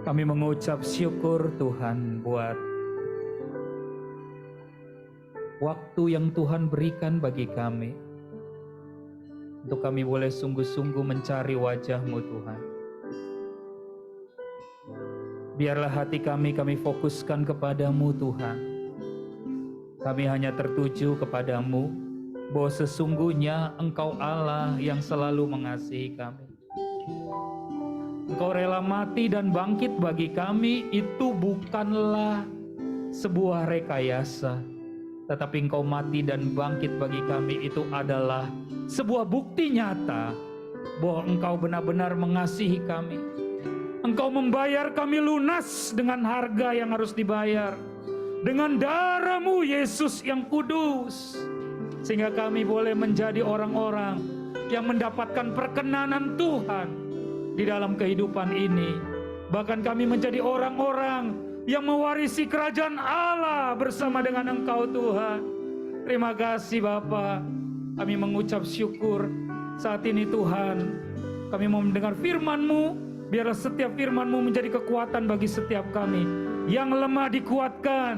Kami mengucap syukur Tuhan buat waktu yang Tuhan berikan bagi kami. Untuk kami boleh sungguh-sungguh mencari wajah-Mu Tuhan. Biarlah hati kami fokuskan kepadamu Tuhan. Kami hanya tertuju kepadamu, bahwa sesungguhnya Engkau Allah yang selalu mengasihi kami. Engkau rela mati dan bangkit bagi kami, itu bukanlah sebuah rekayasa. Tetapi Engkau mati dan bangkit bagi kami, itu adalah sebuah bukti nyata bahwa Engkau benar-benar mengasihi kami. Engkau membayar kami lunas dengan harga yang harus dibayar. Dengan darah-Mu Yesus yang kudus. Sehingga kami boleh menjadi orang-orang yang mendapatkan perkenanan Tuhan di dalam kehidupan ini. Bahkan kami menjadi orang-orang yang mewarisi kerajaan Allah bersama dengan Engkau Tuhan. Terima kasih Bapa. Kami mengucap syukur saat ini Tuhan. Kami mau mendengar firman-Mu. Biarlah setiap firman-Mu menjadi kekuatan bagi setiap kami. Yang lemah dikuatkan,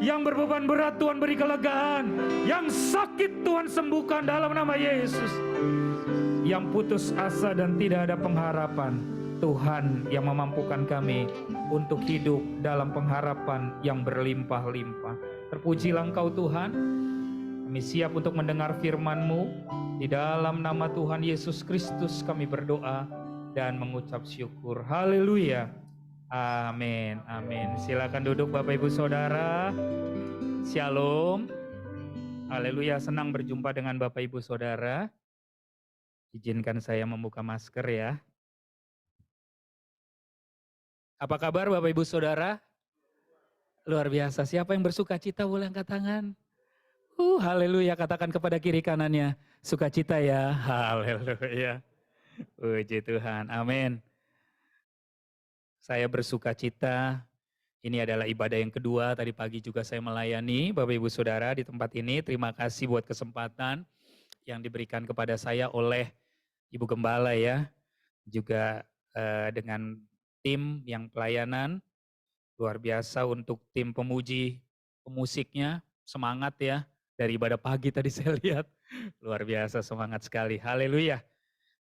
yang berbeban berat Tuhan beri kelegaan, yang sakit Tuhan sembuhkan dalam nama Yesus. Yang putus asa dan tidak ada pengharapan, Tuhan yang memampukan kami untuk hidup dalam pengharapan yang berlimpah-limpah. Terpujilah Engkau Tuhan. Kami siap untuk mendengar firman-Mu. Di dalam nama Tuhan Yesus Kristus kami berdoa dan mengucap syukur. Haleluya. Amin. Amin. Silakan duduk Bapak Ibu Saudara. Shalom. Haleluya, senang berjumpa dengan Bapak Ibu Saudara. Izinkan saya membuka masker ya. Apa kabar Bapak Ibu Saudara? Luar biasa. Siapa yang bersuka cita boleh angkat tangan. Haleluya, katakan kepada kiri kanannya, sukacita ya. Haleluya. Puji Tuhan. Amin. Saya bersuka cita, ini adalah ibadah yang kedua, tadi pagi juga saya melayani Bapak Ibu Saudara di tempat ini. Terima kasih buat kesempatan yang diberikan kepada saya oleh Ibu Gembala ya. Juga dengan tim yang pelayanan, luar biasa untuk tim pemuji, pemusiknya, semangat ya. Dari ibadah pagi tadi saya lihat, luar biasa semangat sekali. Haleluya,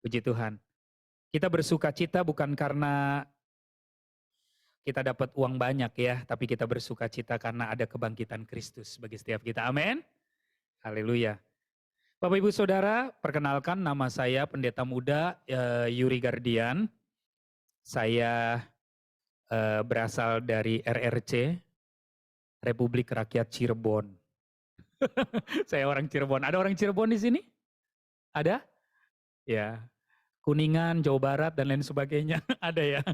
puji Tuhan. Kita bersuka cita bukan karena kita dapat uang banyak ya, tapi kita bersuka cita karena ada kebangkitan Kristus bagi setiap kita. Amin. Haleluya. Bapak Ibu Saudara, perkenalkan nama saya Pendeta Muda Yuri Gardian. Saya berasal dari RRC, Republik Rakyat Cirebon. Saya orang Cirebon. Ada orang Cirebon di sini? Ada? Ya. Kuningan, Jawa Barat dan lain sebagainya. Ada ya?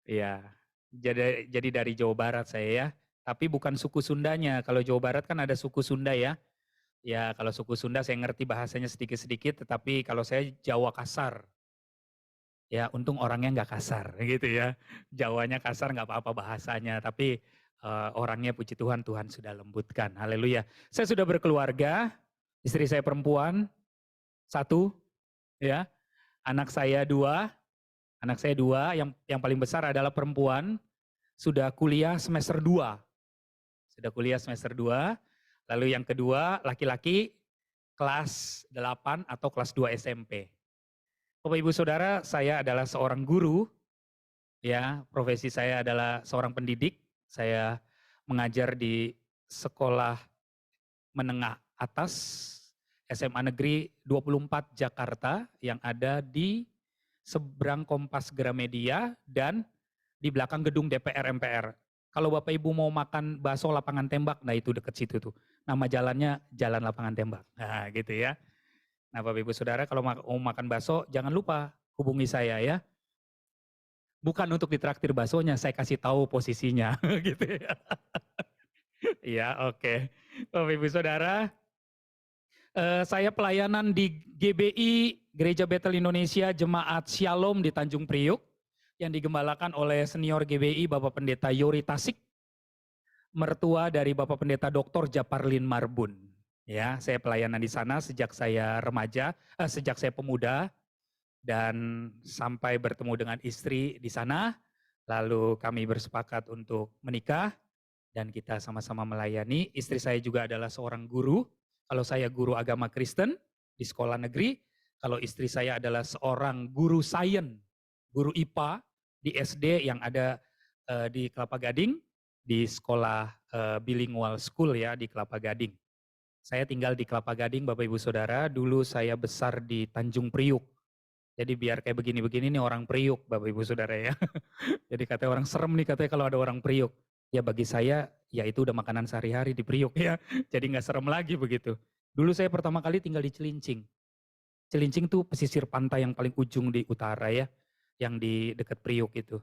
Iya, jadi dari Jawa Barat saya ya, tapi bukan suku Sundanya. Kalau Jawa Barat kan ada suku Sunda ya. Ya kalau suku Sunda saya ngerti bahasanya sedikit-sedikit, tetapi kalau saya Jawa kasar. Ya untung orangnya nggak kasar gitu ya. Jawanya kasar nggak apa-apa bahasanya, tapi orangnya puji Tuhan, Tuhan sudah lembutkan. Haleluya. Saya sudah berkeluarga, istri saya perempuan, 1, ya. Anak saya 2. Anak saya 2, yang paling besar adalah perempuan, sudah kuliah semester 2. Sudah kuliah semester 2. Lalu yang kedua, laki-laki kelas 8 atau kelas 2 SMP. Bapak Ibu Saudara, saya adalah seorang guru, ya, profesi saya adalah seorang pendidik. Saya mengajar di sekolah menengah atas SMA Negeri 24 Jakarta yang ada di seberang Kompas Gramedia dan di belakang gedung DPR MPR. Kalau Bapak Ibu mau makan bakso lapangan tembak, nah itu deket situ tuh. Nama jalannya Jalan Lapangan Tembak. Nah gitu ya. Nah Bapak Ibu Saudara kalau mau makan bakso jangan lupa hubungi saya ya. Bukan untuk ditraktir baksonya, saya kasih tahu posisinya gitu ya. Iya oke. Bapak Ibu Saudara, saya pelayanan di GBI, Gereja Bethel Indonesia Jemaat Shalom di Tanjung Priuk, yang digembalakan oleh senior GBI Bapak Pendeta Yori Tasik, mertua dari Bapak Pendeta Dr. Japarlin Marbun. Ya, saya pelayanan di sana sejak saya remaja, sejak saya pemuda, dan sampai bertemu dengan istri di sana. Lalu kami bersepakat untuk menikah dan kita sama-sama melayani. Istri saya juga adalah seorang guru. Kalau saya guru agama Kristen di sekolah negeri, kalau istri saya adalah seorang guru sains, guru IPA di SD yang ada di Kelapa Gading, di sekolah bilingual school ya di Kelapa Gading. Saya tinggal di Kelapa Gading, Bapak Ibu Saudara. Dulu saya besar di Tanjung Priuk. Jadi biar kayak begini-begini nih orang Priuk, Bapak Ibu Saudara ya. Jadi katanya orang serem nih katanya kalau ada orang Priuk. Ya bagi saya, ya itu udah makanan sehari-hari di Priuk ya. Jadi nggak serem lagi begitu. Dulu saya pertama kali tinggal di Cilincing. Cilincing tuh pesisir pantai yang paling ujung di utara ya. Yang di dekat Priuk itu.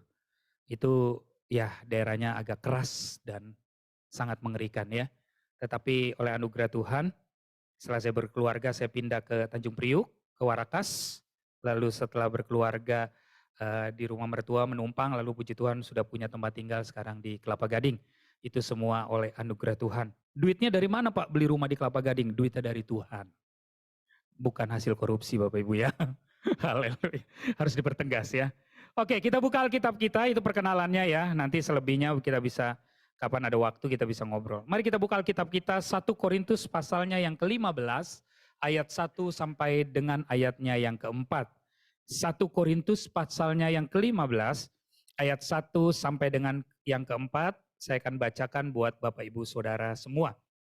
Itu ya daerahnya agak keras dan sangat mengerikan ya. Tetapi oleh anugerah Tuhan, setelah saya berkeluarga saya pindah ke Tanjung Priuk, ke Warakas. Lalu setelah berkeluarga di rumah mertua menumpang, lalu puji Tuhan sudah punya tempat tinggal sekarang di Kelapa Gading. Itu semua oleh anugerah Tuhan. Duitnya dari mana Pak beli rumah di Kelapa Gading? Duitnya dari Tuhan. Bukan hasil korupsi Bapak Ibu ya. Haleluya. Harus dipertegas ya. Oke, kita buka Alkitab kita, itu perkenalannya ya. Nanti selebihnya kita bisa, kapan ada waktu kita bisa ngobrol. Mari kita buka Alkitab kita, 1 Korintus pasalnya yang ke-15, ayat 1 sampai dengan ayatnya yang ke-4. 1 Korintus pasalnya yang ke-15, ayat 1 sampai dengan yang ke-4, saya akan bacakan buat Bapak Ibu Saudara semua.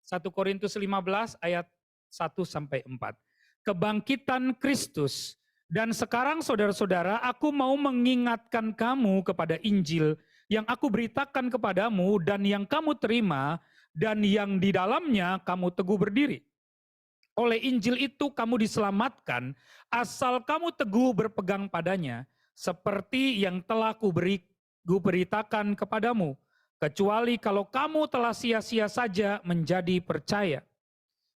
1 Korintus 15 ayat 1 sampai 4. Kebangkitan Kristus. Dan sekarang saudara-saudara, aku mau mengingatkan kamu kepada Injil yang aku beritakan kepadamu dan yang kamu terima dan yang di dalamnya kamu teguh berdiri. Oleh Injil itu kamu diselamatkan asal kamu teguh berpegang padanya seperti yang telah kuberitakan kepadamu. Kecuali kalau kamu telah sia-sia saja menjadi percaya.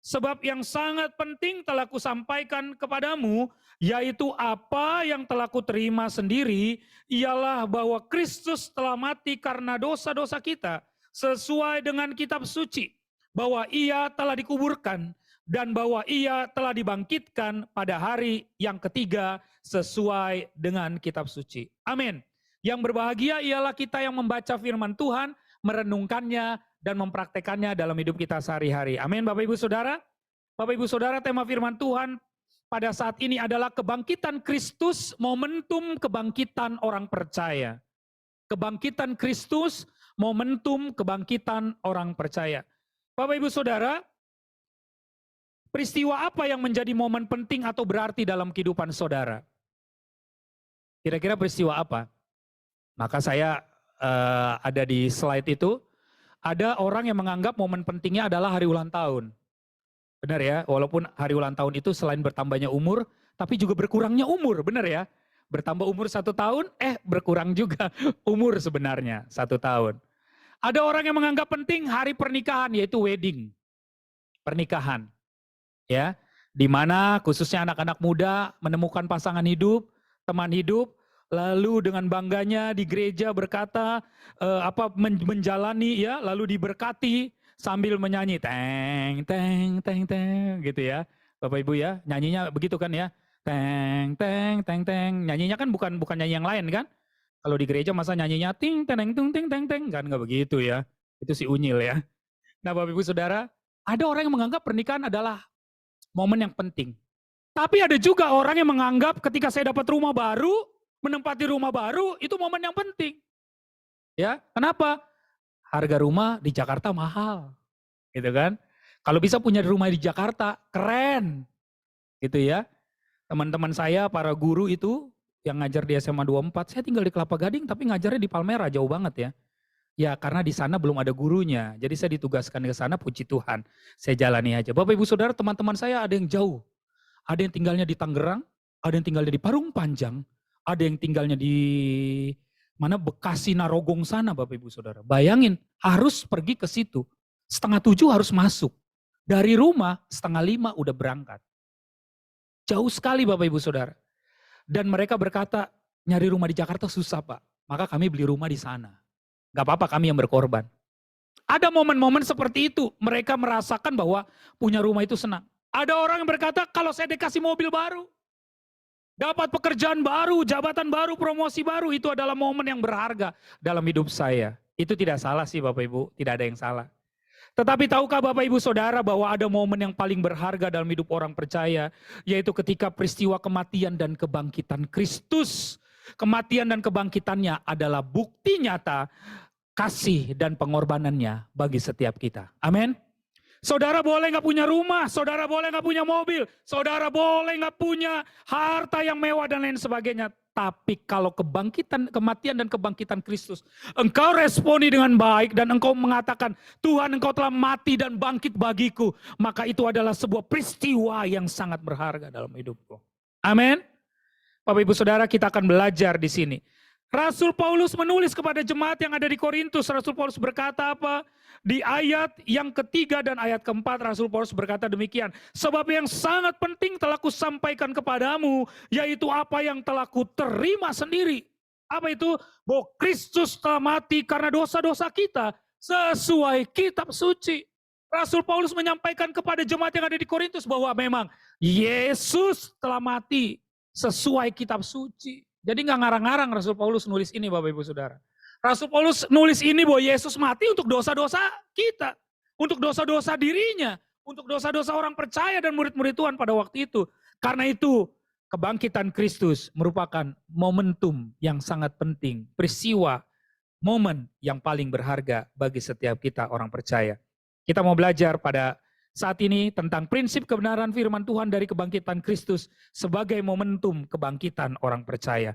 Sebab yang sangat penting telah kusampaikan kepadamu, yaitu apa yang telah kuterima sendiri, ialah bahwa Kristus telah mati karena dosa-dosa kita, sesuai dengan kitab suci, bahwa ia telah dikuburkan, dan bahwa ia telah dibangkitkan pada hari yang ketiga, sesuai dengan kitab suci. Amin. Yang berbahagia ialah kita yang membaca firman Tuhan, merenungkannya, dan mempraktekannya dalam hidup kita sehari-hari. Amin Bapak Ibu Saudara. Bapak Ibu Saudara, tema firman Tuhan pada saat ini adalah kebangkitan Kristus, momentum kebangkitan orang percaya. Kebangkitan Kristus, momentum kebangkitan orang percaya. Bapak Ibu Saudara, peristiwa apa yang menjadi momen penting atau berarti dalam kehidupan saudara? Kira-kira peristiwa apa? Maka saya ada di slide itu. Ada orang yang menganggap momen pentingnya adalah hari ulang tahun. Benar ya, walaupun hari ulang tahun itu selain bertambahnya umur, tapi juga berkurangnya umur, benar ya. Bertambah umur 1 tahun, berkurang juga umur sebenarnya 1 tahun. Ada orang yang menganggap penting hari pernikahan, yaitu wedding. Pernikahan. Ya, di mana khususnya anak-anak muda menemukan pasangan hidup, teman hidup, lalu dengan bangganya di gereja berkata menjalani ya, lalu diberkati sambil menyanyi teng teng teng teng gitu ya. Bapak Ibu ya, nyanyinya begitu kan ya. Teng teng teng teng. Nyanyinya kan bukan nyanyi yang lain kan? Kalau di gereja masa nyanyinya ting teng tung ting teng teng kan enggak begitu ya. Itu si unyil ya. Nah, Bapak Ibu Saudara, ada orang yang menganggap pernikahan adalah momen yang penting. Tapi ada juga orang yang menganggap ketika saya dapat rumah baru, menempati rumah baru, itu momen yang penting. Ya, kenapa? Harga rumah di Jakarta mahal. Gitu kan? Kalau bisa punya rumah di Jakarta, keren. Gitu ya. Teman-teman saya, para guru itu, yang ngajar di SMA 24, saya tinggal di Kelapa Gading, tapi ngajarnya di Palmerah, jauh banget ya. Ya karena di sana belum ada gurunya, jadi saya ditugaskan ke sana, puji Tuhan. Saya jalani aja. Bapak Ibu Saudara, teman-teman saya ada yang jauh. Ada yang tinggalnya di Tangerang, ada yang tinggalnya di Parung Panjang, ada yang tinggalnya di mana Bekasi Narogong sana Bapak Ibu Saudara. Bayangin harus pergi ke situ. 6:30 harus masuk. Dari rumah 4:30 udah berangkat. Jauh sekali Bapak Ibu Saudara. Dan mereka berkata, nyari rumah di Jakarta susah Pak. Maka kami beli rumah di sana. Gak apa-apa kami yang berkorban. Ada momen-momen seperti itu. Mereka merasakan bahwa punya rumah itu senang. Ada orang yang berkata, kalau saya dikasih mobil baru. Dapat pekerjaan baru, jabatan baru, promosi baru, itu adalah momen yang berharga dalam hidup saya. Itu tidak salah sih Bapak Ibu, tidak ada yang salah. Tetapi tahukah Bapak Ibu Saudara bahwa ada momen yang paling berharga dalam hidup orang percaya, yaitu ketika peristiwa kematian dan kebangkitan Kristus. Kematian dan kebangkitannya adalah bukti nyata kasih dan pengorbanannya bagi setiap kita. Amin. Saudara boleh nggak punya rumah, saudara boleh nggak punya mobil, saudara boleh nggak punya harta yang mewah dan lain sebagainya. Tapi kalau kematian dan kebangkitan Kristus, engkau responi dengan baik dan engkau mengatakan, Tuhan engkau telah mati dan bangkit bagiku. Maka itu adalah sebuah peristiwa yang sangat berharga dalam hidupku. Amin. Bapak Ibu Saudara, kita akan belajar di sini. Rasul Paulus menulis kepada jemaat yang ada di Korintus. Rasul Paulus berkata apa? Di ayat yang ketiga dan ayat keempat Rasul Paulus berkata demikian. Sebab yang sangat penting telah kusampaikan kepadamu, yaitu apa yang telah kuterima sendiri. Apa itu? Bahwa Kristus telah mati karena dosa-dosa kita sesuai kitab suci. Rasul Paulus menyampaikan kepada jemaat yang ada di Korintus bahwa memang Yesus telah mati sesuai kitab suci. Jadi nggak ngarang-ngarang Rasul Paulus nulis ini Bapak Ibu Saudara. Rasul Paulus nulis ini bahwa Yesus mati untuk dosa-dosa kita. Untuk dosa-dosa dirinya. Untuk dosa-dosa orang percaya dan murid-murid Tuhan pada waktu itu. Karena itu kebangkitan Kristus merupakan momentum yang sangat penting. Peristiwa, momen yang paling berharga bagi setiap kita orang percaya. Kita mau belajar pada saat ini tentang prinsip kebenaran firman Tuhan dari kebangkitan Kristus sebagai momentum kebangkitan orang percaya.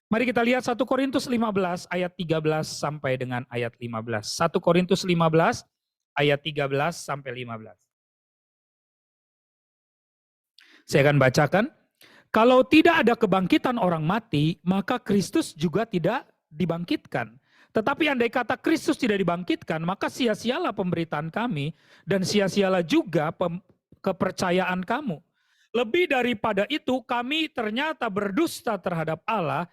Mari kita lihat 1 Korintus 15 ayat 13 sampai dengan ayat 15. 1 Korintus 15 ayat 13 sampai 15. Saya akan bacakan. Kalau tidak ada kebangkitan orang mati, maka Kristus juga tidak dibangkitkan. Tetapi andai kata Kristus tidak dibangkitkan, maka sia-sialah pemberitaan kami dan sia-sialah juga kepercayaan kamu. Lebih daripada itu, kami ternyata berdusta terhadap Allah.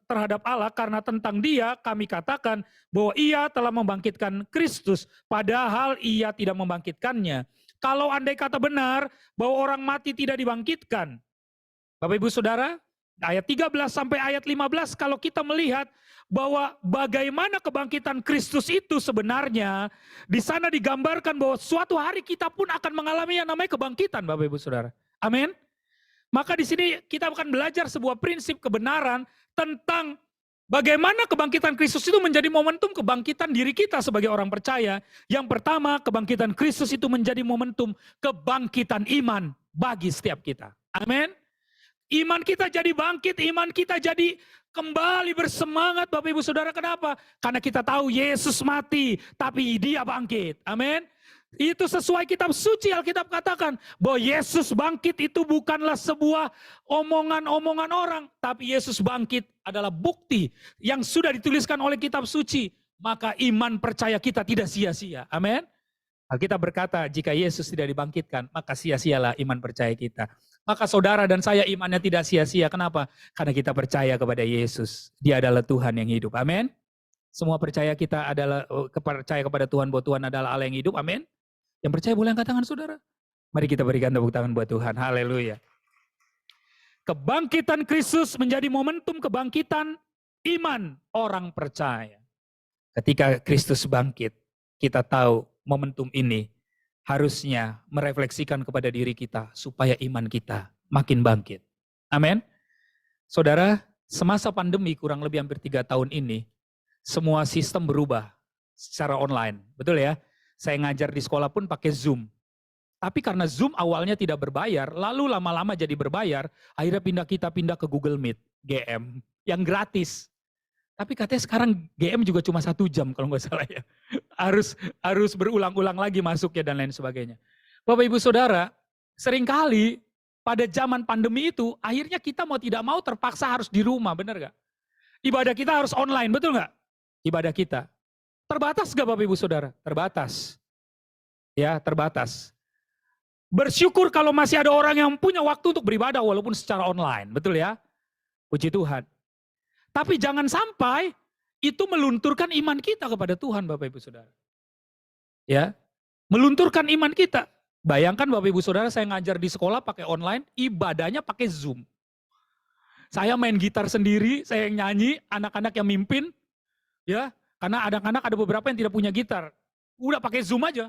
Terhadap Allah karena tentang Dia kami katakan bahwa Ia telah membangkitkan Kristus, padahal Ia tidak membangkitkannya. Kalau andai kata benar bahwa orang mati tidak dibangkitkan, Bapak Ibu Saudara, ayat 13 sampai ayat 15 kalau kita melihat bahwa bagaimana kebangkitan Kristus itu sebenarnya di sana digambarkan bahwa suatu hari kita pun akan mengalami yang namanya kebangkitan Bapak Ibu Saudara. Amin. Maka di sini kita akan belajar sebuah prinsip kebenaran tentang bagaimana kebangkitan Kristus itu menjadi momentum kebangkitan diri kita sebagai orang percaya. Yang pertama, kebangkitan Kristus itu menjadi momentum kebangkitan iman bagi setiap kita. Amin. Iman kita jadi bangkit, iman kita jadi kembali bersemangat Bapak Ibu Saudara. Kenapa? Karena kita tahu Yesus mati, tapi Dia bangkit. Amin. Itu sesuai kitab suci. Alkitab katakan bahwa Yesus bangkit itu bukanlah sebuah omongan-omongan orang. Tapi Yesus bangkit adalah bukti yang sudah dituliskan oleh kitab suci. Maka iman percaya kita tidak sia-sia. Amin. Alkitab berkata jika Yesus tidak dibangkitkan maka sia-sialah iman percaya kita. Maka saudara dan saya imannya tidak sia-sia. Kenapa? Karena kita percaya kepada Yesus. Dia adalah Tuhan yang hidup. Amin. Semua percaya kita adalah percaya kepada Tuhan bahwa Tuhan adalah Allah yang hidup. Amin. Yang percaya boleh angkat tangan saudara. Mari kita berikan tepuk tangan buat Tuhan. Haleluya. Kebangkitan Kristus menjadi momentum kebangkitan iman orang percaya. Ketika Kristus bangkit, kita tahu momentum ini harusnya merefleksikan kepada diri kita supaya iman kita makin bangkit. Amin. Saudara, semasa pandemi kurang lebih hampir 3 tahun ini, semua sistem berubah secara online. Betul ya? Saya ngajar di sekolah pun pakai Zoom. Tapi karena Zoom awalnya tidak berbayar, lalu lama-lama jadi berbayar, akhirnya kita pindah ke Google Meet, GM, yang gratis. Tapi katanya sekarang GM juga cuma 1 jam kalau nggak salah ya. Harus berulang-ulang lagi masuknya dan lain sebagainya. Bapak Ibu Saudara, seringkali pada zaman pandemi itu, akhirnya kita mau tidak mau terpaksa harus di rumah, benar nggak? Ibadah kita harus online, betul nggak? Ibadah kita. Terbatas nggak Bapak Ibu Saudara? Terbatas. Ya, terbatas. Bersyukur kalau masih ada orang yang punya waktu untuk beribadah walaupun secara online, betul ya? Puji Tuhan. Tapi jangan sampai itu melunturkan iman kita kepada Tuhan Bapak Ibu Saudara. Ya, melunturkan iman kita. Bayangkan Bapak Ibu Saudara, saya ngajar di sekolah pakai online, ibadahnya pakai Zoom. Saya main gitar sendiri, saya yang nyanyi, anak-anak yang mimpin, ya. Karena anak-anak ada beberapa yang tidak punya gitar. Udah pakai Zoom aja.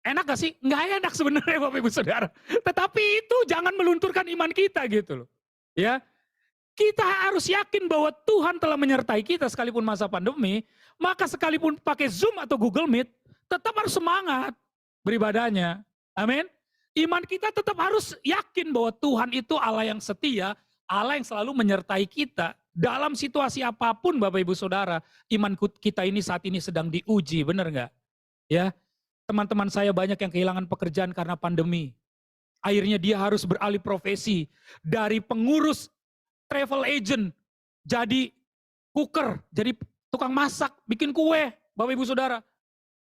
Enak gak sih? Nggak enak sebenarnya Bapak Ibu Saudara. Tetapi itu jangan melunturkan iman kita gitu loh. Ya, kita harus yakin bahwa Tuhan telah menyertai kita sekalipun masa pandemi, maka sekalipun pakai Zoom atau Google Meet, tetap harus semangat beribadahnya. Amin. Iman kita tetap harus yakin bahwa Tuhan itu Allah yang setia, Allah yang selalu menyertai kita. Dalam situasi apapun Bapak Ibu Saudara, iman kita ini saat ini sedang diuji, benar nggak? Ya, teman-teman saya banyak yang kehilangan pekerjaan karena pandemi. Akhirnya dia harus beralih profesi dari pengurus travel agent, jadi cooker, jadi tukang masak, bikin kue, Bapak Ibu Saudara.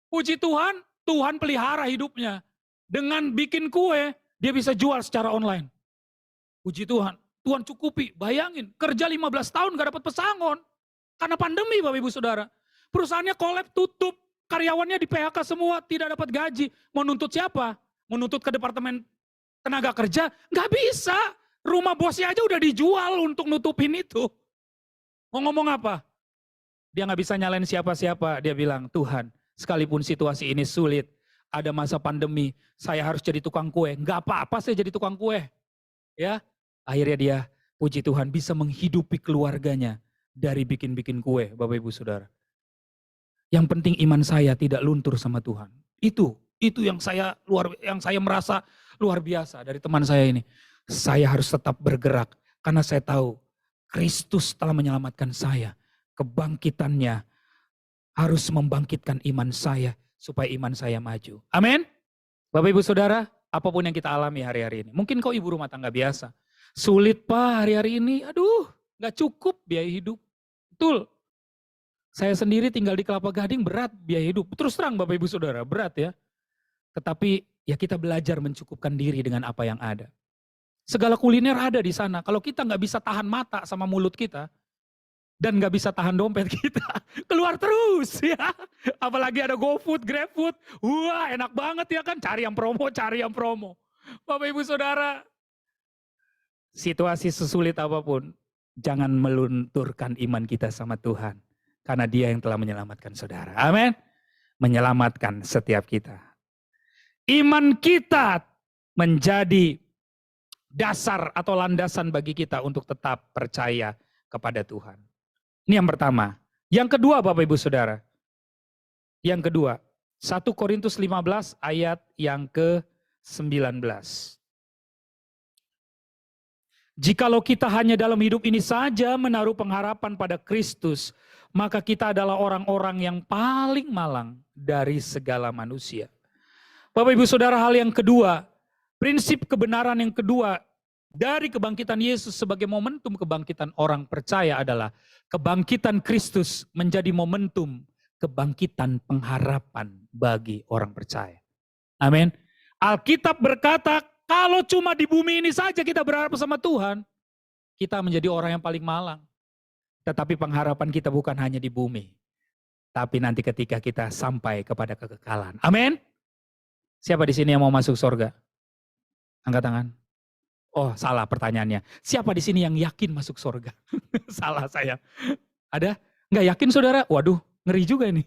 Puji Tuhan, Tuhan pelihara hidupnya. Dengan bikin kue, dia bisa jual secara online. Puji Tuhan, Tuhan cukupi, bayangin, kerja 15 tahun gak dapat pesangon. Karena pandemi Bapak Ibu Saudara. Perusahaannya kolab tutup, karyawannya di PHK semua, tidak dapat gaji. Mau nuntut siapa? Menuntut ke Departemen Tenaga Kerja? Gak bisa. Rumah bosnya aja udah dijual untuk nutupin itu. Mau ngomong apa? Dia gak bisa nyalain siapa-siapa. Dia bilang, Tuhan, sekalipun situasi ini sulit, ada masa pandemi, saya harus jadi tukang kue. Gak apa-apa saya jadi tukang kue. Ya, akhirnya dia, puji Tuhan, bisa menghidupi keluarganya dari bikin-bikin kue, Bapak Ibu Saudara. Yang penting iman saya tidak luntur sama Tuhan. Itu yang saya merasa luar biasa dari teman saya ini. Saya harus tetap bergerak karena saya tahu Kristus telah menyelamatkan saya. Kebangkitannya harus membangkitkan iman saya supaya iman saya maju. Amin. Bapak Ibu Saudara, apapun yang kita alami hari-hari ini. Mungkin kau ibu rumah tangga biasa. Sulit Pak hari-hari ini, aduh gak cukup biaya hidup. Betul. Saya sendiri tinggal di Kelapa Gading, berat biaya hidup. Terus terang Bapak Ibu Saudara, berat ya. Tetapi ya kita belajar mencukupkan diri dengan apa yang ada. Segala kuliner ada di sana. Kalau kita nggak bisa tahan mata sama mulut kita, dan nggak bisa tahan dompet kita, keluar terus ya. Apalagi ada GoFood, GrabFood, wah enak banget ya kan, cari yang promo. Bapak Ibu Saudara, situasi sesulit apapun, jangan melunturkan iman kita sama Tuhan. Karena Dia yang telah menyelamatkan saudara. Amin. Menyelamatkan setiap kita. Iman kita menjadi dasar atau landasan bagi kita untuk tetap percaya kepada Tuhan. Ini yang pertama. Yang kedua Bapak Ibu Saudara. Yang kedua, 1 Korintus 15 ayat yang ke-19. Jikalau kita hanya dalam hidup ini saja menaruh pengharapan pada Kristus, maka kita adalah orang-orang yang paling malang dari segala manusia. Bapak Ibu Saudara, hal yang kedua, prinsip kebenaran yang kedua dari kebangkitan Yesus sebagai momentum kebangkitan orang percaya adalah kebangkitan Kristus menjadi momentum kebangkitan pengharapan bagi orang percaya. Amin. Alkitab berkata, kalau cuma di bumi ini saja kita berharap sama Tuhan, kita menjadi orang yang paling malang. Tetapi pengharapan kita bukan hanya di bumi, tapi nanti ketika kita sampai kepada kekekalan. Amin. Siapa di sini yang mau masuk surga? Angkat tangan. Oh, salah pertanyaannya. Siapa di sini yang yakin masuk surga? Salah saya. Ada? Nggak yakin saudara? Waduh, ngeri juga ini.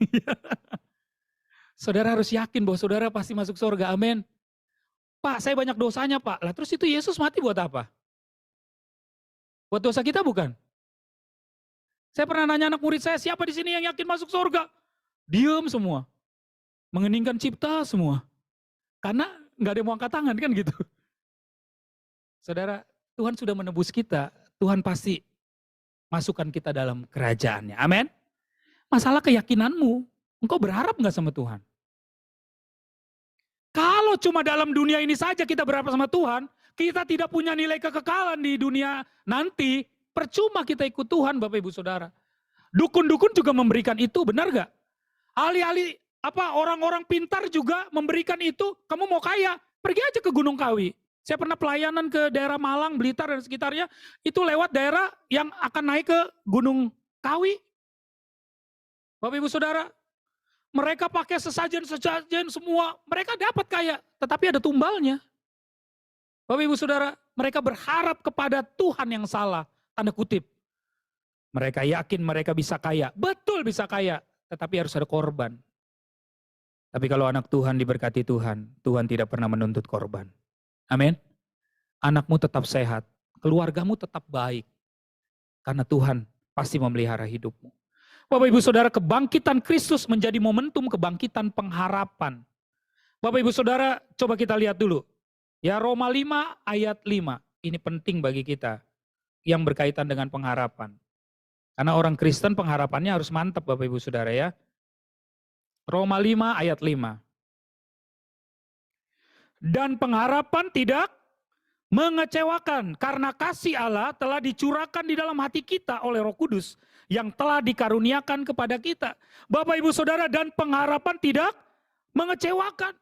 Saudara harus yakin bahwa saudara pasti masuk surga. Amin. Pak, saya banyak dosanya Pak. Lah terus itu Yesus mati buat apa? Buat dosa kita bukan? Saya pernah nanya anak murid saya, siapa di sini yang yakin masuk surga? Diam semua. Mengeningkan cipta semua. Karena nggak ada yang mau angkat tangan kan gitu. Saudara, Tuhan sudah menebus kita. Tuhan pasti masukkan kita dalam kerajaannya. Amin. Masalah keyakinanmu. Engkau berharap nggak sama Tuhan? Kalau cuma dalam dunia ini saja kita berharap sama Tuhan, kita tidak punya nilai kekekalan di dunia nanti, percuma kita ikut Tuhan Bapak Ibu Saudara. Dukun-dukun juga memberikan itu, benar gak? Ahli-ahli orang-orang pintar juga memberikan itu, kamu mau kaya, pergi aja ke Gunung Kawi. Saya pernah pelayanan ke daerah Malang, Blitar dan sekitarnya, itu lewat daerah yang akan naik ke Gunung Kawi. Bapak Ibu Saudara, Mereka pakai sesajen-sesajen semua. Mereka dapat kaya, tetapi ada tumbalnya. Bapak Ibu Saudara, mereka berharap kepada Tuhan yang salah. Tanda kutip. Mereka yakin mereka bisa kaya. Betul bisa kaya, tetapi harus ada korban. Tapi kalau anak Tuhan diberkati Tuhan, Tuhan tidak pernah menuntut korban. Amin. Anakmu tetap sehat, keluargamu tetap baik. Karena Tuhan pasti memelihara hidupmu. Bapak Ibu Saudara, kebangkitan Kristus menjadi momentum kebangkitan pengharapan. Bapak Ibu Saudara, coba kita lihat dulu. Ya, Roma 5 ayat 5. Ini penting bagi kita yang berkaitan dengan pengharapan. Karena orang Kristen pengharapannya harus mantap Bapak Ibu Saudara ya. Roma 5 ayat 5. Dan pengharapan tidak mengecewakan karena kasih Allah telah dicurahkan di dalam hati kita oleh Roh Kudus yang telah dikaruniakan kepada kita. Bapak Ibu Saudara, dan pengharapan tidak mengecewakan.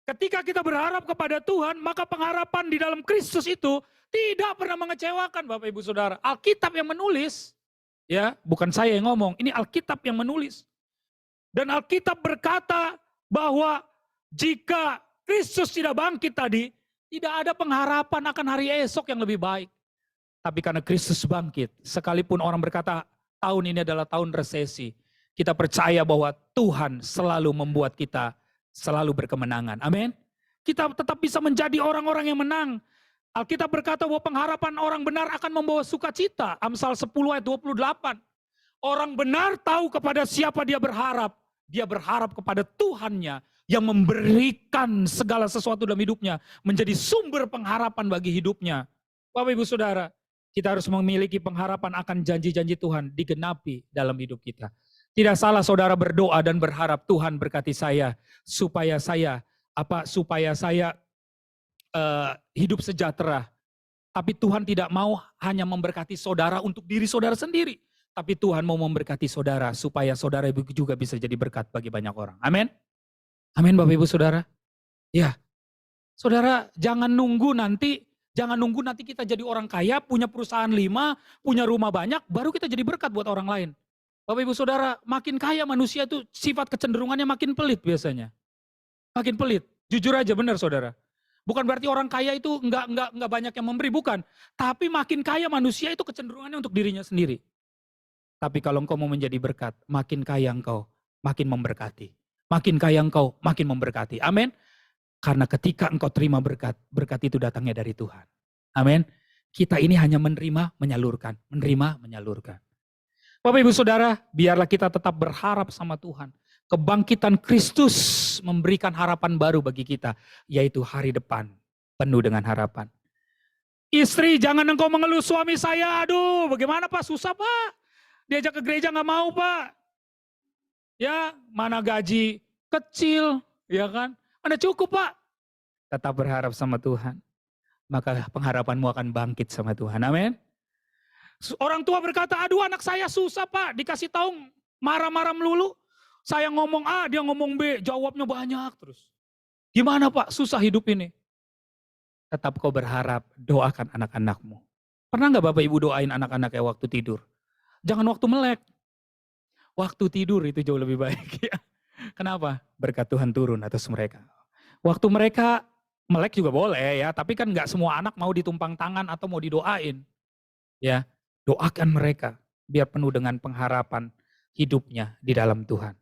Ketika kita berharap kepada Tuhan, maka pengharapan di dalam Kristus itu tidak pernah mengecewakan Bapak Ibu Saudara. Alkitab yang menulis, ya, bukan saya yang ngomong, ini Alkitab yang menulis. Dan Alkitab berkata bahwa jika Kristus tidak bangkit tadi, tidak ada pengharapan akan hari esok yang lebih baik. Tapi karena Kristus bangkit, sekalipun orang berkata tahun ini adalah tahun resesi, kita percaya bahwa Tuhan selalu membuat kita selalu berkemenangan. Amin. Kita tetap bisa menjadi orang-orang yang menang. Alkitab berkata bahwa pengharapan orang benar akan membawa sukacita. Amsal 10 ayat 28. Orang benar tahu kepada siapa dia berharap. Dia berharap kepada Tuhannya yang memberikan segala sesuatu dalam hidupnya. Menjadi sumber pengharapan bagi hidupnya. Bapak Ibu Saudara, kita harus memiliki pengharapan akan janji-janji Tuhan digenapi dalam hidup kita. Tidak salah saudara berdoa dan berharap Tuhan berkati saya supaya saya hidup sejahtera. Tapi Tuhan tidak mau hanya memberkati saudara untuk diri saudara sendiri. Tapi Tuhan mau memberkati saudara supaya saudara juga bisa jadi berkat bagi banyak orang. Amin. Amin Bapak Ibu Saudara. Ya. Saudara jangan nunggu nanti kita jadi orang kaya, punya perusahaan 5, punya rumah banyak, baru kita jadi berkat buat orang lain. Bapak Ibu Saudara, makin kaya manusia itu sifat kecenderungannya makin pelit biasanya. Makin pelit. Jujur aja benar Saudara. Bukan berarti orang kaya itu enggak banyak yang memberi, bukan. Tapi makin kaya manusia itu kecenderungannya untuk dirinya sendiri. Tapi kalau engkau mau menjadi berkat, makin kaya engkau, makin memberkati. Makin kaya engkau, makin memberkati. Amin. Karena ketika engkau terima berkat, berkat itu datangnya dari Tuhan. Amin. Kita ini hanya menerima, menyalurkan. Menerima, menyalurkan. Bapak Ibu Saudara, biarlah kita tetap berharap sama Tuhan. Kebangkitan Kristus memberikan harapan baru bagi kita, yaitu hari depan penuh dengan harapan. Istri, jangan engkau mengeluh suami saya, aduh bagaimana Pak, susah Pak. Diajak ke gereja gak mau Pak. Ya, mana gaji kecil, ya kan. Mana cukup Pak. Tetap berharap sama Tuhan. Maka pengharapanmu akan bangkit sama Tuhan, amin. Orang tua berkata, aduh anak saya susah Pak, dikasih tahu marah-marah melulu. Saya ngomong A, dia ngomong B, jawabnya banyak terus. Gimana Pak, susah hidup ini? Tetap kau berharap, doakan anak-anakmu. Pernah gak Bapak Ibu doain anak-anaknya waktu tidur? Jangan waktu melek. Waktu tidur itu jauh lebih baik. Ya. Kenapa? Berkat Tuhan turun atas mereka. Waktu mereka melek juga boleh ya, tapi kan gak semua anak mau ditumpang tangan atau mau didoain. Ya. Doakan mereka biar penuh dengan pengharapan hidupnya di dalam Tuhan.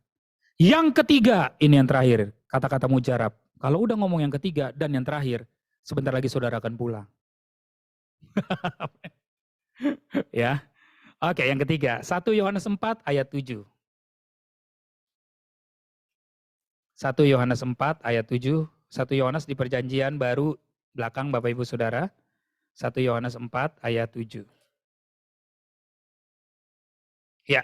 Yang ketiga, ini yang terakhir, kata-kata mujarab. Kalau udah ngomong yang ketiga dan yang terakhir, sebentar lagi saudara akan pulang. Ya. Oke, yang ketiga, 1 Yohanes 4 ayat 7. 1 Yohanes 4 ayat 7. 1 Yohanes di perjanjian baru belakang Bapak Ibu Saudara. 1 Yohanes 4 ayat 7. Ya,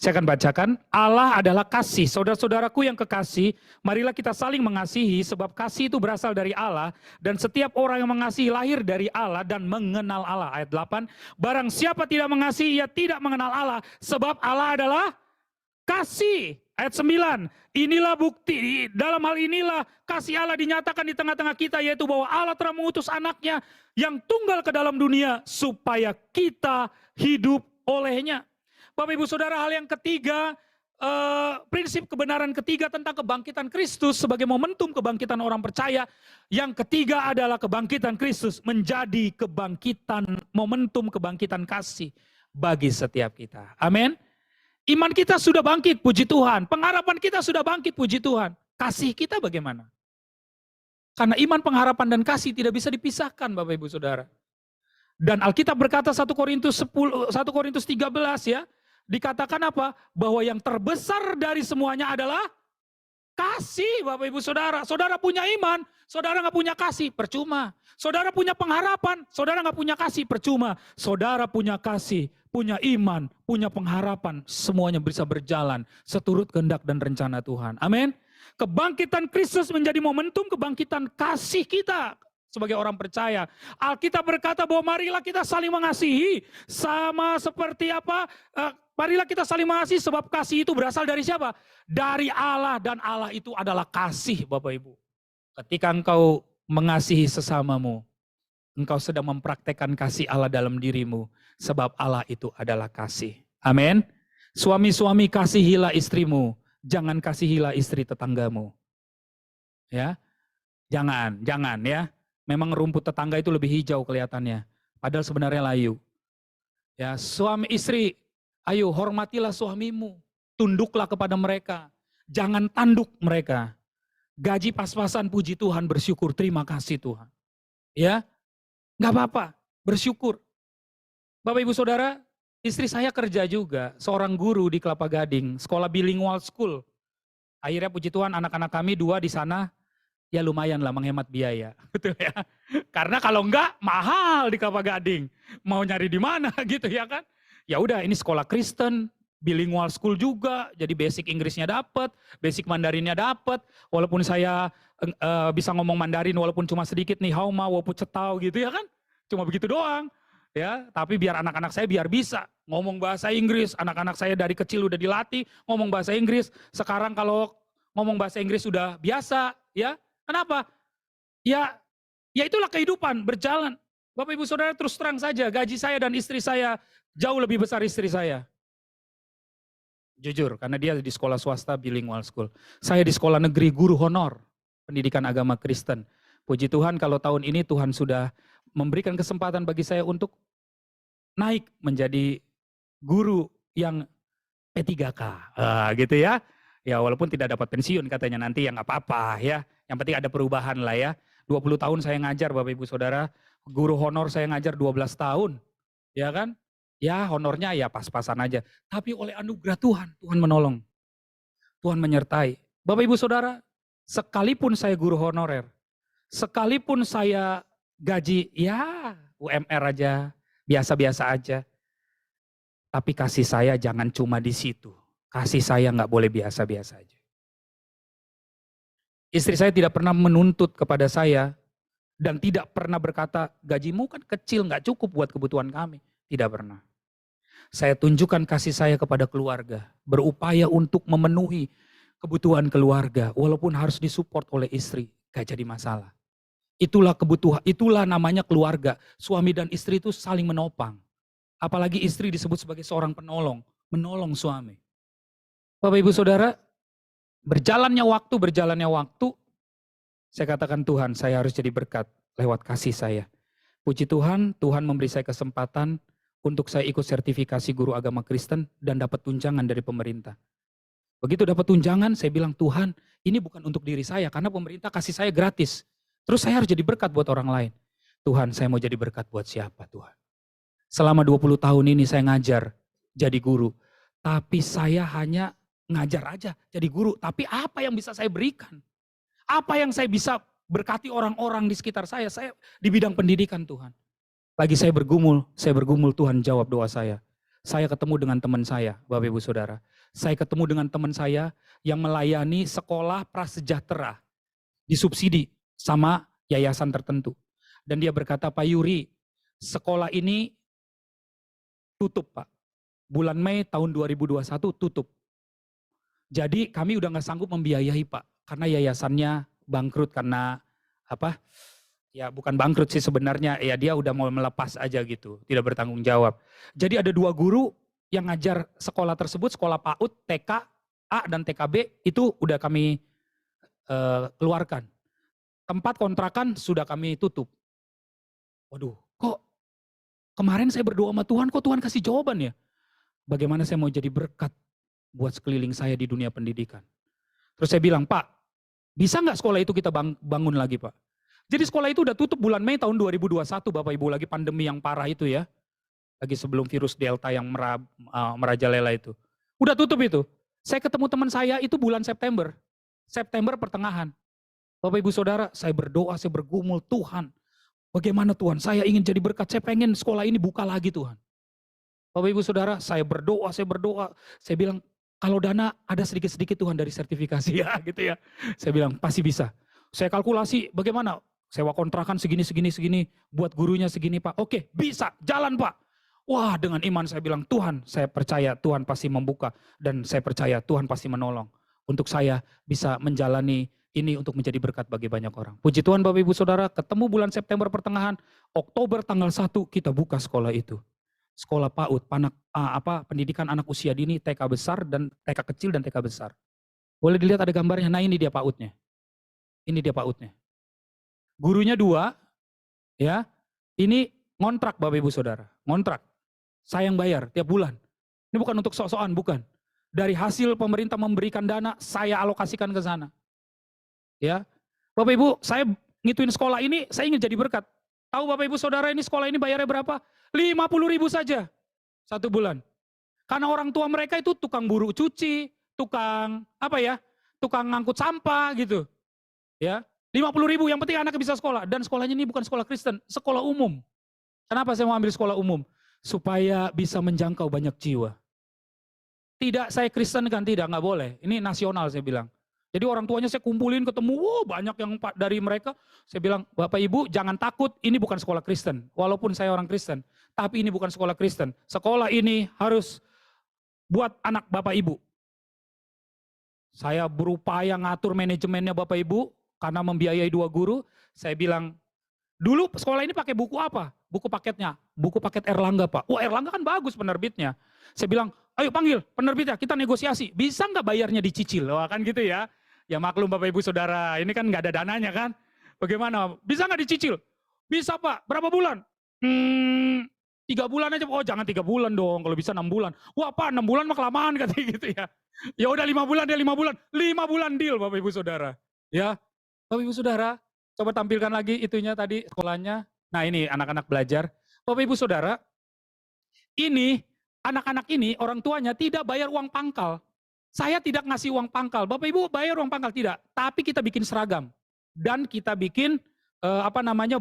saya akan bacakan. Allah adalah kasih. Saudara-saudaraku yang kekasih, marilah kita saling mengasihi sebab kasih itu berasal dari Allah. Dan setiap orang yang mengasihi lahir dari Allah dan mengenal Allah. Ayat 8, barang siapa tidak mengasihi, ia tidak mengenal Allah. Sebab Allah adalah kasih. Ayat 9, inilah bukti, dalam hal inilah kasih Allah dinyatakan di tengah-tengah kita, yaitu bahwa Allah telah mengutus anaknya yang tunggal ke dalam dunia supaya kita hidup olehnya. Bapak Ibu Saudara, hal yang ketiga, prinsip kebenaran ketiga tentang kebangkitan Kristus sebagai momentum kebangkitan orang percaya. Yang ketiga adalah kebangkitan Kristus menjadi momentum kebangkitan kasih bagi setiap kita. Amin. Iman kita sudah bangkit, puji Tuhan. Pengharapan kita sudah bangkit, puji Tuhan. Kasih kita bagaimana? Karena iman, pengharapan, dan kasih tidak bisa dipisahkan, Bapak Ibu Saudara. Dan Alkitab berkata 1 Korintus 13 ya, dikatakan apa? Bahwa yang terbesar dari semuanya adalah kasih, Bapak Ibu Saudara. Saudara punya iman, saudara nggak punya kasih, percuma. Saudara punya pengharapan, saudara nggak punya kasih, percuma. Saudara punya kasih, punya iman, punya pengharapan, semuanya bisa berjalan seturut kehendak dan rencana Tuhan. Amin. Kebangkitan Kristus menjadi momentum kebangkitan kasih kita sebagai orang percaya. Alkitab berkata bahwa marilah kita saling mengasihi. Sama seperti apa? Marilah kita saling mengasihi sebab kasih itu berasal dari siapa? Dari Allah, dan Allah itu adalah kasih, Bapak Ibu. Ketika engkau mengasihi sesamamu, engkau sedang mempraktekkan kasih Allah dalam dirimu. Sebab Allah itu adalah kasih. Amin. Suami-suami, kasihilah istrimu. Jangan kasihilah istri tetanggamu. Ya, jangan ya. Memang rumput tetangga itu lebih hijau kelihatannya. Padahal sebenarnya layu. Ya, suami istri, ayo hormatilah suamimu. Tunduklah kepada mereka. Jangan tanduk mereka. Gaji pas-pasan, puji Tuhan, bersyukur, terima kasih Tuhan. Ya, nggak apa-apa, bersyukur. Bapak Ibu Saudara, istri saya kerja juga, seorang guru di Kelapa Gading, sekolah bilingual school. Akhirnya puji Tuhan anak-anak kami 2 di sana, ya lumayan lah menghemat biaya. Betul ya. Karena kalau enggak, mahal di Kelapa Gading. Mau nyari di mana gitu ya kan. Ya udah, ini sekolah Kristen, bilingual school juga, jadi basic Inggrisnya dapat, basic Mandarinnya dapat. Walaupun saya bisa ngomong Mandarin walaupun cuma sedikit nih, hao ma wo pu cetau gitu ya kan. Cuma begitu doang. Ya, tapi biar anak-anak saya biar bisa ngomong bahasa Inggris. Anak-anak saya dari kecil udah dilatih ngomong bahasa Inggris. Sekarang kalau ngomong bahasa Inggris sudah biasa, ya. Kenapa? Ya itulah kehidupan berjalan. Bapak Ibu Saudara, terus terang saja, gaji saya dan istri saya jauh lebih besar istri saya. Jujur, karena dia di sekolah swasta bilingual school. Saya di sekolah negeri guru honor, pendidikan agama Kristen. Puji Tuhan kalau tahun ini Tuhan sudah memberikan kesempatan bagi saya untuk naik menjadi guru yang P3K, gitu ya. Ya walaupun tidak dapat pensiun katanya nanti, ya nggak apa-apa ya. Yang penting ada perubahan lah ya. 20 tahun saya ngajar Bapak Ibu Saudara, guru honor saya ngajar 12 tahun. Ya kan? Ya honornya ya pas-pasan aja. Tapi oleh anugerah Tuhan, Tuhan menolong. Tuhan menyertai. Bapak Ibu Saudara, sekalipun saya guru honorer, sekalipun saya gaji ya UMR aja, biasa-biasa aja. Tapi kasih saya jangan cuma di situ. Kasih saya nggak boleh biasa-biasa aja. Istri saya tidak pernah menuntut kepada saya dan tidak pernah berkata, gajimu kan kecil, nggak cukup buat kebutuhan kami. Tidak pernah. Saya tunjukkan kasih saya kepada keluarga, berupaya untuk memenuhi kebutuhan keluarga, walaupun harus disupport oleh istri, gak jadi masalah. Itulah kebutuhan, itulah namanya keluarga. Suami dan istri itu saling menopang. Apalagi istri disebut sebagai seorang penolong, menolong suami. Bapak Ibu Saudara, berjalannya waktu, saya katakan Tuhan, saya harus jadi berkat lewat kasih saya. Puji Tuhan, Tuhan memberi saya kesempatan untuk saya ikut sertifikasi guru agama Kristen dan dapat tunjangan dari pemerintah. Begitu dapat tunjangan, saya bilang, Tuhan, ini bukan untuk diri saya karena pemerintah kasih saya gratis. Terus saya harus jadi berkat buat orang lain. Tuhan, saya mau jadi berkat buat siapa Tuhan? Selama 20 tahun ini saya ngajar jadi guru. Tapi saya hanya ngajar aja jadi guru. Tapi apa yang bisa saya berikan? Apa yang saya bisa berkati orang-orang di sekitar saya? Saya di bidang pendidikan Tuhan. Lagi saya bergumul Tuhan jawab doa saya. Saya ketemu dengan teman saya, Bapak Ibu Saudara. Saya ketemu dengan teman saya yang melayani sekolah prasejahtera. Disubsidi sama yayasan tertentu. Dan dia berkata, Pak Yuri, sekolah ini tutup Pak. Bulan Mei tahun 2021 tutup. Jadi kami udah gak sanggup membiayai Pak. Karena yayasannya bangkrut karena apa? Ya bukan bangkrut sih sebenarnya, ya dia udah mau melepas aja gitu. Tidak bertanggung jawab. Jadi ada 2 guru yang ngajar sekolah tersebut, sekolah PAUD, TK, A dan TKB itu udah kami keluarkan. Tempat kontrakan sudah kami tutup. Waduh, kok kemarin saya berdoa sama Tuhan, kok Tuhan kasih jawaban ya? Bagaimana saya mau jadi berkat buat sekeliling saya di dunia pendidikan. Terus saya bilang, Pak, bisa nggak sekolah itu kita bangun lagi, Pak? Jadi sekolah itu udah tutup bulan Mei tahun 2021, Bapak Ibu, lagi pandemi yang parah itu ya. Lagi sebelum virus Delta yang merajalela itu. Udah tutup itu. Saya ketemu teman saya itu bulan September. September pertengahan. Bapak Ibu Saudara, saya berdoa, saya bergumul, Tuhan, bagaimana Tuhan? Saya ingin jadi berkat, saya pengen sekolah ini buka lagi Tuhan. Bapak Ibu Saudara, saya berdoa, saya bilang, kalau dana ada sedikit-sedikit Tuhan dari sertifikasi ya gitu ya. Saya bilang, pasti bisa. Saya kalkulasi bagaimana, sewa kontrakan segini, buat gurunya segini Pak. Oke, bisa, jalan Pak. Wah, dengan iman saya bilang, Tuhan, saya percaya Tuhan pasti membuka. Dan saya percaya Tuhan pasti menolong. Untuk saya bisa menjalani ini untuk menjadi berkat bagi banyak orang. Puji Tuhan Bapak Ibu Saudara, ketemu bulan September pertengahan, Oktober tanggal 1 kita buka sekolah itu. Sekolah PAUD, pendidikan anak usia dini, TK besar dan TK kecil dan TK besar. Boleh dilihat ada gambarnya, nah ini dia PAUD-nya. Ini dia PAUD-nya. Gurunya 2, ya. Ini ngontrak Bapak Ibu Saudara, ngontrak. Saya yang bayar tiap bulan. Ini bukan untuk sok-sokan, bukan. Dari hasil pemerintah memberikan dana, saya alokasikan ke sana. Ya, Bapak Ibu, saya ngituin sekolah ini, saya ingin jadi berkat. Tahu Bapak Ibu Saudara ini sekolah ini bayarnya berapa? 50.000 saja 1 bulan. Karena orang tua mereka itu tukang buru cuci, tukang tukang ngangkut sampah gitu. Ya, 50.000 yang penting anaknya bisa sekolah. Dan sekolahnya ini bukan sekolah Kristen, sekolah umum. Kenapa saya mau ambil sekolah umum? Supaya bisa menjangkau banyak jiwa. Tidak saya Kristen kan, tidak, nggak boleh. Ini nasional saya bilang. Jadi orang tuanya saya kumpulin ketemu, banyak yang dari mereka. Saya bilang, Bapak Ibu jangan takut, ini bukan sekolah Kristen. Walaupun saya orang Kristen, tapi ini bukan sekolah Kristen. Sekolah ini harus buat anak Bapak Ibu. Saya berupaya ngatur manajemennya Bapak Ibu, karena membiayai 2 guru. Saya bilang, dulu sekolah ini pakai buku apa? Buku paketnya, buku paket Erlangga Pak. Wah Erlangga kan bagus penerbitnya. Saya bilang, ayo panggil penerbitnya, kita negosiasi. Bisa nggak bayarnya dicicil? Wah kan gitu ya. Ya maklum Bapak Ibu Saudara, ini kan nggak ada dananya kan. Bagaimana? Bisa nggak dicicil? Bisa Pak, berapa bulan? 3 bulan aja. Oh jangan 3 bulan dong, kalau bisa 6 bulan. Wah Pak 6 bulan mah kelamaan katanya gitu ya. Ya udah 5 bulan deh, 5 bulan. 5 bulan deal Bapak Ibu Saudara. Ya, Bapak Ibu Saudara, coba tampilkan lagi itunya tadi sekolahnya. Nah ini anak-anak belajar. Bapak Ibu Saudara, ini anak-anak ini orang tuanya tidak bayar uang pangkal. Saya tidak ngasih uang pangkal. Bapak Ibu bayar uang pangkal tidak, tapi kita bikin seragam dan kita bikin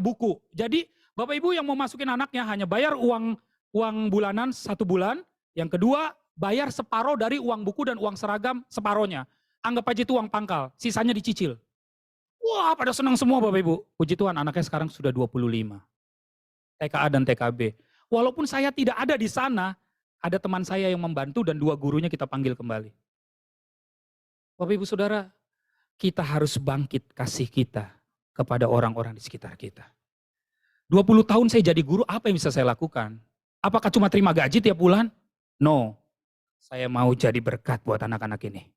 buku. Jadi Bapak Ibu yang mau masukin anaknya hanya bayar uang bulanan 1 bulan. Yang kedua bayar separoh dari uang buku dan uang seragam separohnya. Anggap aja itu uang pangkal, sisanya dicicil. Wah pada senang semua Bapak Ibu. Puji Tuhan anaknya sekarang sudah 25. TKA dan TKB. Walaupun saya tidak ada di sana, ada teman saya yang membantu dan 2 gurunya kita panggil kembali. Bapak Ibu Saudara, kita harus bangkit kasih kita kepada orang-orang di sekitar kita. 20 tahun saya jadi guru, apa yang bisa saya lakukan? Apakah cuma terima gaji tiap bulan? No. Saya mau jadi berkat buat anak-anak ini.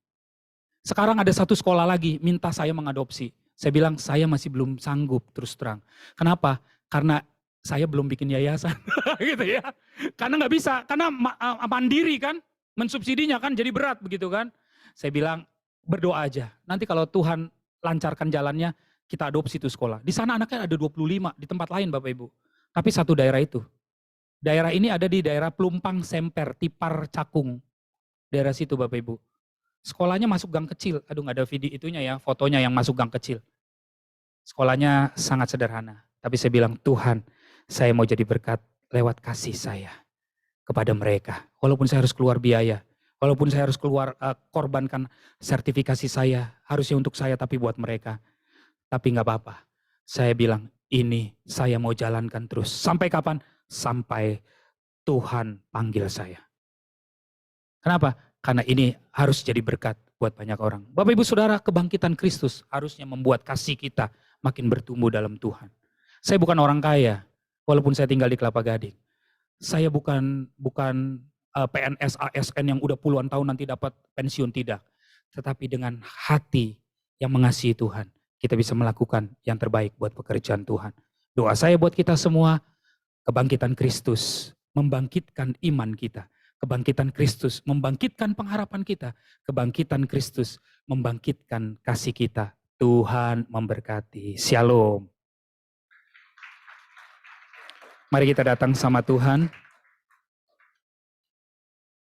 Sekarang ada 1 sekolah lagi minta saya mengadopsi. Saya bilang saya masih belum sanggup terus terang. Kenapa? Karena saya belum bikin yayasan gitu ya. Karena nggak bisa, karena mandiri kan, mensubsidinya kan jadi berat begitu kan. Saya bilang berdoa aja. Nanti kalau Tuhan lancarkan jalannya, kita adopsi itu sekolah. Di sana anaknya ada 25 di tempat lain Bapak Ibu. Tapi 1 daerah itu. Daerah ini ada di daerah Pelumpang Semper, Tipar Cakung. Daerah situ Bapak Ibu. Sekolahnya masuk gang kecil. Aduh nggak ada video itunya ya, fotonya yang masuk gang kecil. Sekolahnya sangat sederhana. Tapi saya bilang, Tuhan, saya mau jadi berkat lewat kasih saya kepada mereka. Walaupun saya harus keluar biaya. Walaupun saya harus korbankan sertifikasi saya. Harusnya untuk saya tapi buat mereka. Tapi gak apa-apa. Saya bilang, ini saya mau jalankan terus. Sampai kapan? Sampai Tuhan panggil saya. Kenapa? Karena ini harus jadi berkat buat banyak orang. Bapak Ibu Saudara, kebangkitan Kristus harusnya membuat kasih kita makin bertumbuh dalam Tuhan. Saya bukan orang kaya, walaupun saya tinggal di Kelapa Gading. Saya bukan PNS ASN yang udah puluhan tahun nanti dapat pensiun, tidak. tetapi dengan hati yang mengasihi Tuhan, kita bisa melakukan yang terbaik buat pekerjaan Tuhan. Doa saya buat kita semua, kebangkitan Kristus membangkitkan iman kita. Kebangkitan Kristus membangkitkan pengharapan kita. Kebangkitan Kristus membangkitkan kasih kita. Tuhan memberkati. Shalom. Mari kita datang sama Tuhan.